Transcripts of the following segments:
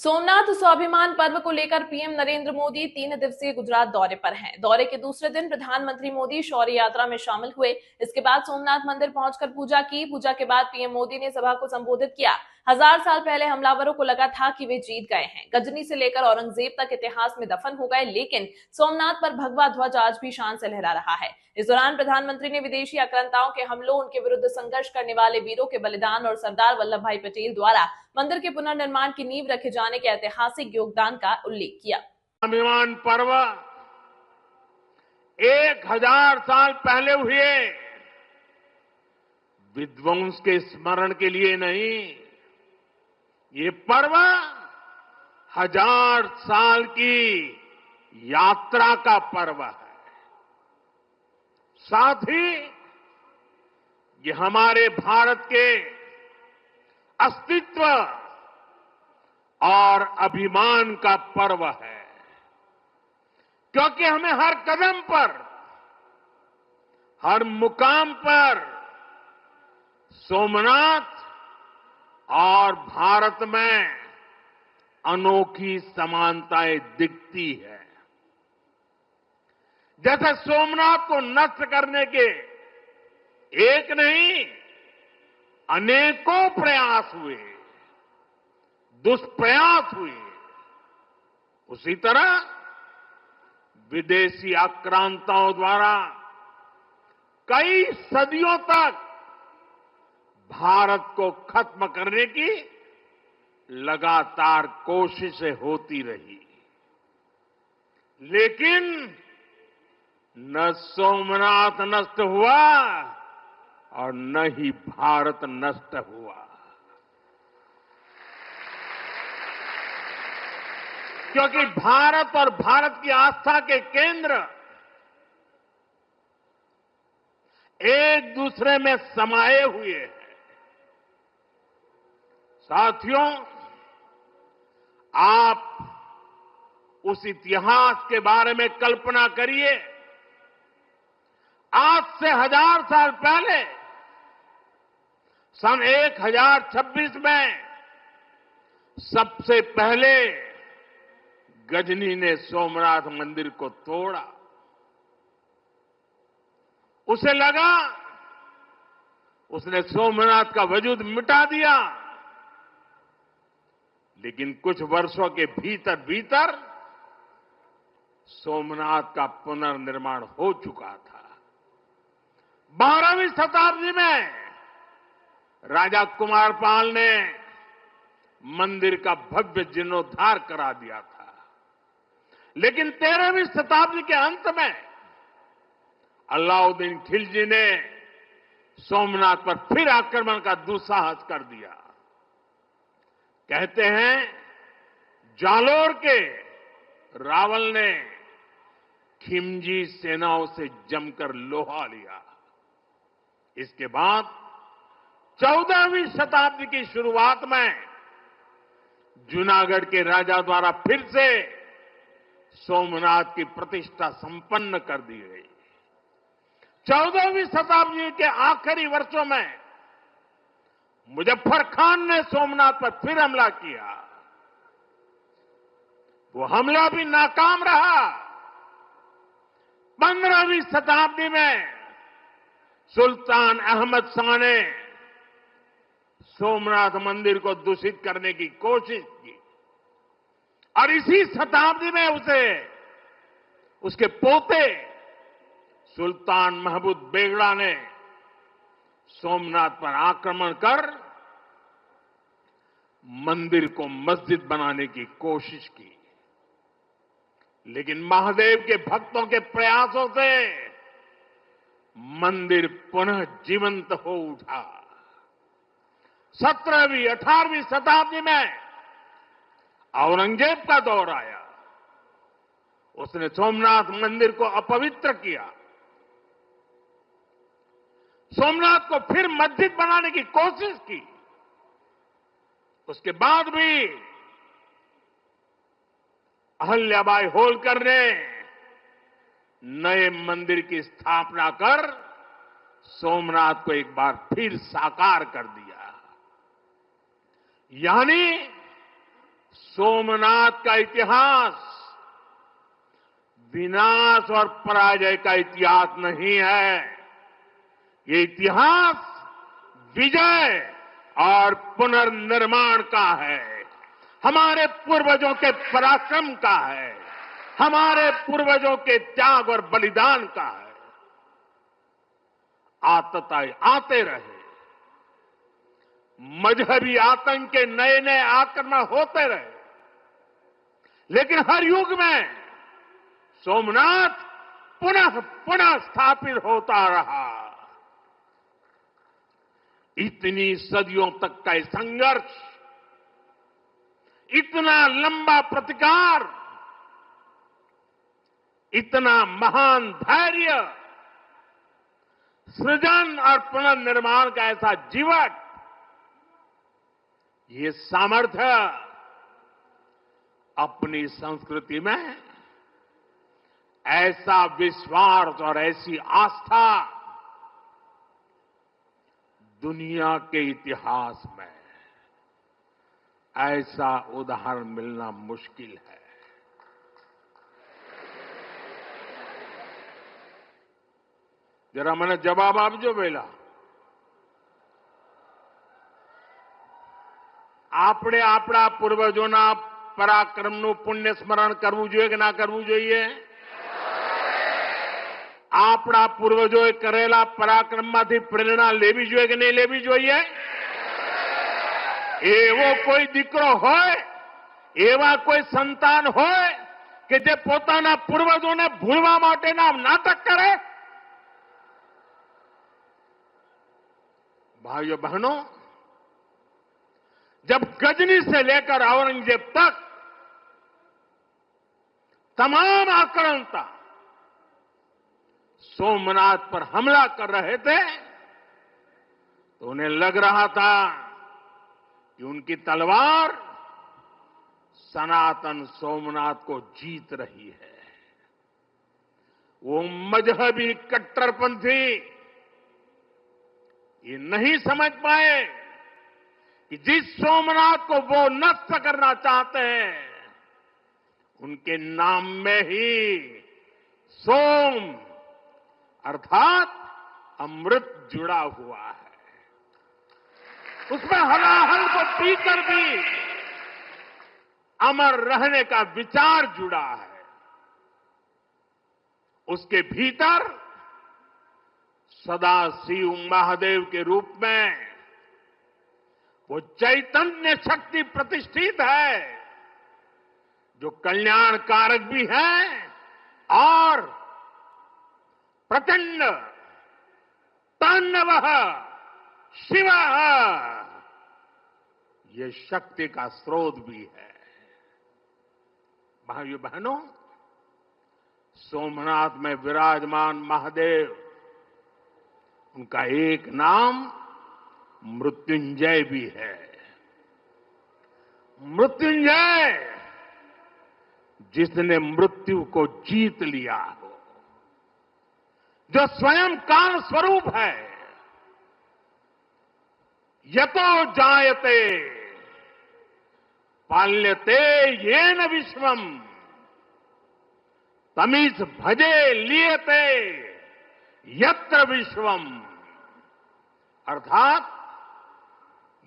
सोमनाथ स्वाभिमान पर्व को लेकर पीएम नरेंद्र मोदी 3 दिवसीय गुजरात दौरे पर हैं। दौरे के दूसरे दिन प्रधानमंत्री मोदी शौर्य यात्रा में शामिल हुए। इसके बाद सोमनाथ मंदिर पहुंचकर पूजा की। पूजा के बाद पीएम मोदी ने सभा को संबोधित किया। 1000 साल पहले हमलावरों को लगा था कि वे जीत गए हैं। गजनी से लेकर औरंगजेब तक इतिहास में दफन हो गए, लेकिन सोमनाथ पर भगवा ध्वज आज भी शान से लहरा रहा है। इस दौरान प्रधानमंत्री ने विदेशी आक्रांताओं के हमलों, उनके विरुद्ध संघर्ष करने वाले वीरों के बलिदान और सरदार वल्लभ भाई पटेल द्वारा मंदिर के पुनर्निर्माण की नींव रखे जाने के ऐतिहासिक योगदान का उल्लेख किया। स्वाभिमान पर्व 1000 साल पहले हुए विध्वंस के स्मरण के लिए नहीं, ये पर्व 1000 साल की यात्रा का पर्व है। साथ ही ये हमारे भारत के अस्तित्व और अभिमान का पर्व है, क्योंकि हमें हर कदम पर, हर मुकाम पर सोमनाथ और भारत में अनोखी समानताएं दिखती है। जैसे सोमनाथ को नष्ट करने के एक नहीं अनेकों प्रयास हुए, दुष्प्रयास हुए, उसी तरह विदेशी आक्रांताओं द्वारा कई सदियों तक भारत को खत्म करने की लगातार कोशिशें होती रही, लेकिन न सोमनाथ नष्ट हुआ और न ही भारत नष्ट हुआ, क्योंकि भारत और भारत की आस्था के केंद्र एक दूसरे में समाये हुए हैं। साथियों, आप उस इतिहास के बारे में कल्पना करिए। आज से 1000 साल पहले सन 1026 में सबसे पहले गजनी ने सोमनाथ मंदिर को तोड़ा। उसे लगा उसने सोमनाथ का वजूद मिटा दिया, लेकिन कुछ वर्षों के भीतर भीतर सोमनाथ का पुनर्निर्माण हो चुका था। 12वीं शताब्दी में राजा कुमारपाल ने मंदिर का भव्य जीर्णोद्धार करा दिया था, लेकिन 13वीं शताब्दी के अंत में अलाउद्दीन खिलजी ने सोमनाथ पर फिर आक्रमण का दुस्साहस कर दिया। कहते हैं जालोर के रावल ने खिमजी सेनाओं से जमकर लोहा लिया। इसके बाद 14वीं शताब्दी की शुरुआत में जूनागढ़ के राजा द्वारा फिर से सोमनाथ की प्रतिष्ठा संपन्न कर दी गई। 14वीं शताब्दी के आखिरी वर्षों में मुजफ्फर खान ने सोमनाथ पर फिर हमला किया। वो हमला भी नाकाम रहा। 15वीं शताब्दी में सुल्तान अहमद शाह ने सोमनाथ मंदिर को दूषित करने की कोशिश की और इसी शताब्दी में उसके पोते सुल्तान महमूद बेगड़ा ने सोमनाथ पर आक्रमण कर मंदिर को मस्जिद बनाने की कोशिश की, लेकिन महादेव के भक्तों के प्रयासों से मंदिर पुनः जीवंत हो उठा। 17वीं 18वीं शताब्दी में औरंगजेब का दौर आया। उसने सोमनाथ मंदिर को अपवित्र किया। सोमनाथ को फिर मस्जिद बनाने की कोशिश की। उसके बाद भी अहल्याबाई होलकर ने नए मंदिर की स्थापना कर सोमनाथ को एक बार फिर साकार कर दिया। यानी सोमनाथ का इतिहास विनाश और पराजय का इतिहास नहीं है। ये इतिहास विजय और पुनर्निर्माण का है। हमारे पूर्वजों के पराक्रम का है। हमारे पूर्वजों के त्याग और बलिदान का है। आतताई आते रहे, मजहबी आतंक के नए नए आक्रमण होते रहे, लेकिन हर युग में सोमनाथ पुनः पुनः स्थापित होता रहा। इतनी सदियों तक का संघर्ष, इतना लंबा प्रतिकार, इतना महान धैर्य, सृजन और पुनर्निर्माण का ऐसा जीवन, ये सामर्थ्य अपनी संस्कृति में ऐसा विश्वास और ऐसी आस्था दुनिया के इतिहास में ऐसा उदाहरण मिलना मुश्किल है। जरा मैंने जवाब आपजो वेला આપણે આપણા પૂર્વજોના પરાક્રમનું પુણ્ય સ્મરણ કરવું જોઈએ કે ના કરવું જોઈએ? આપણા પૂર્વજોએ કરેલા પરાક્રમમાંથી પ્રેરણા લેવી જોઈએ કે નહીં લેવી જોઈએ? એવો કોઈ દીકરો હોય, એવા કોઈ સંતાન હોય કે જે પોતાના પૂર્વજોને ભૂલવા માટેના નાટક કરે? भाइयों बहनों, जब गजनी से लेकर औरंगजेब तक तमाम आक्रांता सोमनाथ पर हमला कर रहे थे, तो उन्हें लग रहा था कि उनकी तलवार सनातन सोमनाथ को जीत रही है। वो मजहबी कट्टरपंथी ये नहीं समझ पाए कि जिस सोमनाथ को वो नष्ट करना चाहते हैं, उनके नाम में ही सोम अर्थात अमृत जुड़ा हुआ है। उसमें हलाहल को पीकर भी अमर रहने का विचार जुड़ा है। उसके भीतर सदा शिव महादेव के रूप में वो चैतन्य शक्ति प्रतिष्ठित है, जो कल्याण कारक भी है और प्रचंड तांडव शिव ये शक्ति का स्रोत भी है। भाइयों बहनों, सोमनाथ में विराजमान महादेव, उनका एक नाम मृत्युंजय भी है। मृत्युंजय, जिसने मृत्यु को जीत लिया हो, जो स्वयं काल स्वरूप है। यतो जायते पाल्यते येन विश्वम तमीस भजे लियते यत्र विश्वम। अर्थात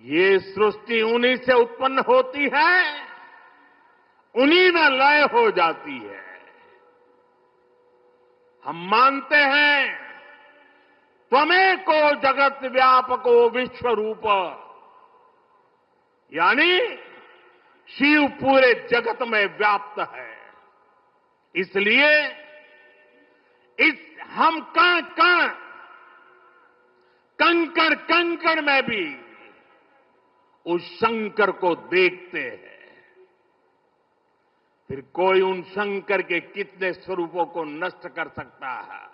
ये सृष्टि उन्हीं से उत्पन्न होती है, उन्हीं में लय हो जाती है। हम मानते हैं त्वमेको जगत व्यापको विश्व रूप, यानी शिव पूरे जगत में व्याप्त है। इसलिए इस हम कण कण, कंकड़ कंकड़ में भी उस शंकर को देखते हैं। फिर कोई उन शंकर के कितने स्वरूपों को नष्ट कर सकता है?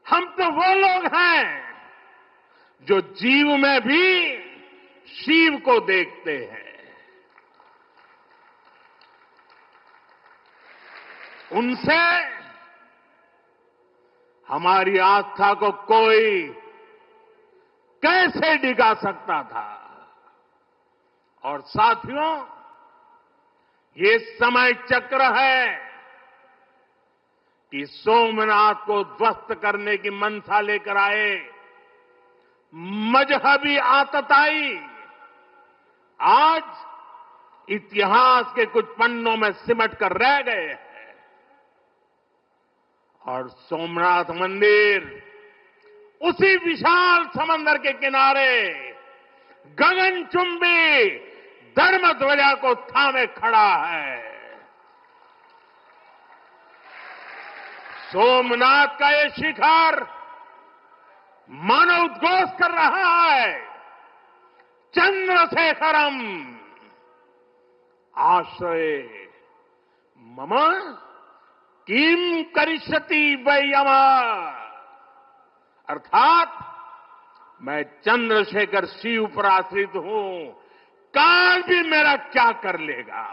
हम तो वो लोग हैं जो जीव में भी शिव को देखते हैं। उनसे हमारी आस्था को कोई कैसे डिगा सकता था? और साथियों, ये समय चक्र है कि सोमनाथ को ध्वस्त करने की मंशा लेकर आए मजहबी आतताई आज इतिहास के कुछ पन्नों में सिमट कर रह गए हैं और सोमनाथ मंदिर उसी विशाल समंदर के किनारे गगनचुंबी धर्म ध्वजा को थामे खड़ा है। सोमनाथ का ये शिखर मानो उद्घोष कर रहा है, चंद्रशेखरम आश्रय मम किम करिष्यति वै यमः, अर्थात मैं चंद्रशेखर शिव पर आश्रित हूं, काल भी मेरा क्या कर लेगा।